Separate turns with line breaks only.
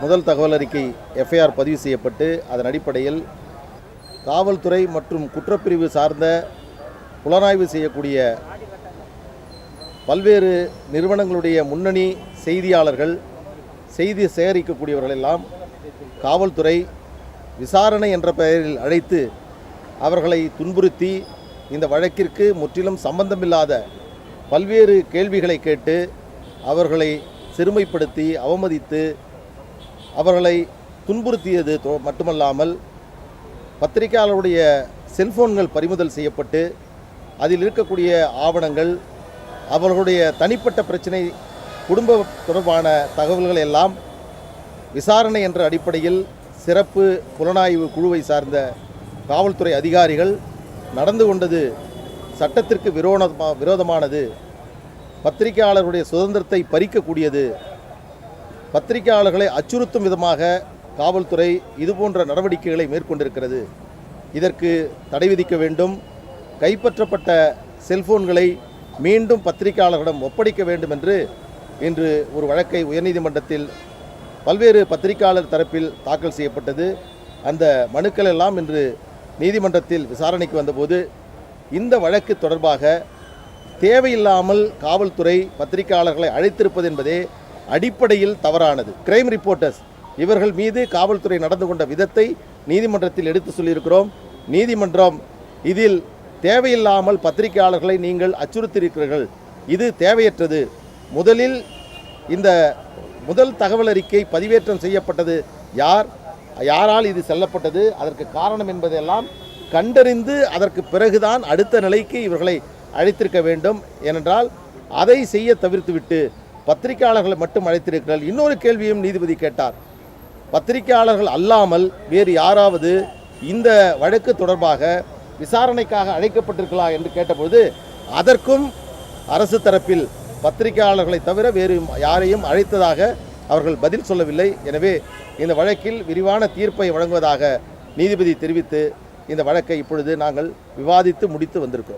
முதல் தகவல் அறிக்கை எஃப்ஐஆர் பதிவு செய்யப்பட்டு அதன் அடிப்படையில் காவல்துறை மற்றும் குற்றப்பிரிவு சார்ந்த புலனாய்வு செய்யக்கூடிய பல்வேறு நிறுவனங்களுடைய முன்னணி செய்தியாளர்கள், செய்தி சேகரிக்கக்கூடியவர்கள் எல்லாம் காவல்துறை விசாரணை என்ற பெயரில் அழைத்து அவர்களை துன்புறுத்தி இந்த வழக்கிற்கு முற்றிலும் சம்பந்தமில்லாத பல்வேறு கேள்விகளை கேட்டு அவர்களை சிறுமைப்படுத்தி அவமதித்து அவர்களை துன்புறுத்தியது மட்டுமல்லாமல் பத்திரிகையாளருடைய செல்போன்கள் பறிமுதல் செய்யப்பட்டு அதில் இருக்கக்கூடிய ஆவணங்கள், அவர்களுடைய தனிப்பட்ட பிரச்சனை, குடும்ப தொடர்பான தகவல்கள் எல்லாம் விசாரணை என்ற அடிப்படையில் சிறப்பு புலனாய்வு குழுவை சார்ந்த காவல்துறை அதிகாரிகள் நடந்து கொண்டது சட்டத்திற்கு விரோதமானது, பத்திரிகையாளர்களுடைய சுதந்திரத்தை பறிக்கக்கூடியது, பத்திரிகையாளர்களை அச்சுறுத்தும் விதமாக காவல்துறை இதுபோன்ற நடவடிக்கைகளை மேற்கொண்டிருக்கிறது. இதற்கு தடை விதிக்க வேண்டும். கைப்பற்றப்பட்ட செல்போன்களை மீண்டும் பத்திரிகையாளர்களிடம் ஒப்படைக்க வேண்டும் என்று இன்று ஒரு வழக்கை உயர்நீதிமன்றத்தில் பல்வேறு பத்திரிகையாளர் தரப்பில் தாக்கல் செய்யப்பட்டது. அந்த மனுக்கள் எல்லாம் இன்று நீதிமன்றத்தில் விசாரணைக்கு வந்தபோது இந்த வழக்கு தொடர்பாக தேவையில்லாமல் காவல்துறை பத்திரிகையாளர்களை அழைத்திருப்பது என்பதே அடிப்படையில் தவறானது. கிரைம் ரிப்போர்ட்டர்ஸ் இவர்கள் மீது காவல்துறை நடந்து கொண்ட விதத்தை நீதிமன்றத்தில் எடுத்து சொல்லியிருக்கிறோம். நீதிமன்றம் இதில் தேவையில்லாமல் பத்திரிகையாளர்களை நீங்கள் அச்சுறுத்தியிருக்கிறீர்கள், இது தேவையற்றது. முதலில் இந்த முதல் தகவல் அறிக்கை பதிவேற்றம் செய்யப்பட்டது யாரால் இது செல்லப்பட்டது, அதற்கு காரணம் என்பதெல்லாம் கண்டறிந்து அதற்கு பிறகுதான் அடுத்த நிலைக்கு இவர்களை அழைத்திருக்க வேண்டும். ஏனென்றால் அதை செய்ய தவிர்த்துவிட்டு பத்திரிகையாளர்களை மட்டும் அழைத்திருக்கிறார்கள். இன்னொரு கேள்வியும் நீதிபதி கேட்டார். பத்திரிகையாளர்கள் அல்லாமல் வேறு யாராவது இந்த வழக்கு தொடர்பாக விசாரணைக்காக அழைக்கப்பட்டிருக்கலாம் என்று கேட்டபொழுது அதற்கும் அரசு தரப்பில் பத்திரிகையாளர்களை தவிர வேறு யாரையும் அழைத்ததாக அவர்கள் பதில் சொல்லவில்லை. எனவே இந்த வழக்கில் விரிவான தீர்ப்பை வழங்குவதாக நீதிபதி தெரிவித்து இந்த வழக்கை இப்பொழுது நாங்கள் விவாதித்து முடித்து வந்திருக்கிறோம்.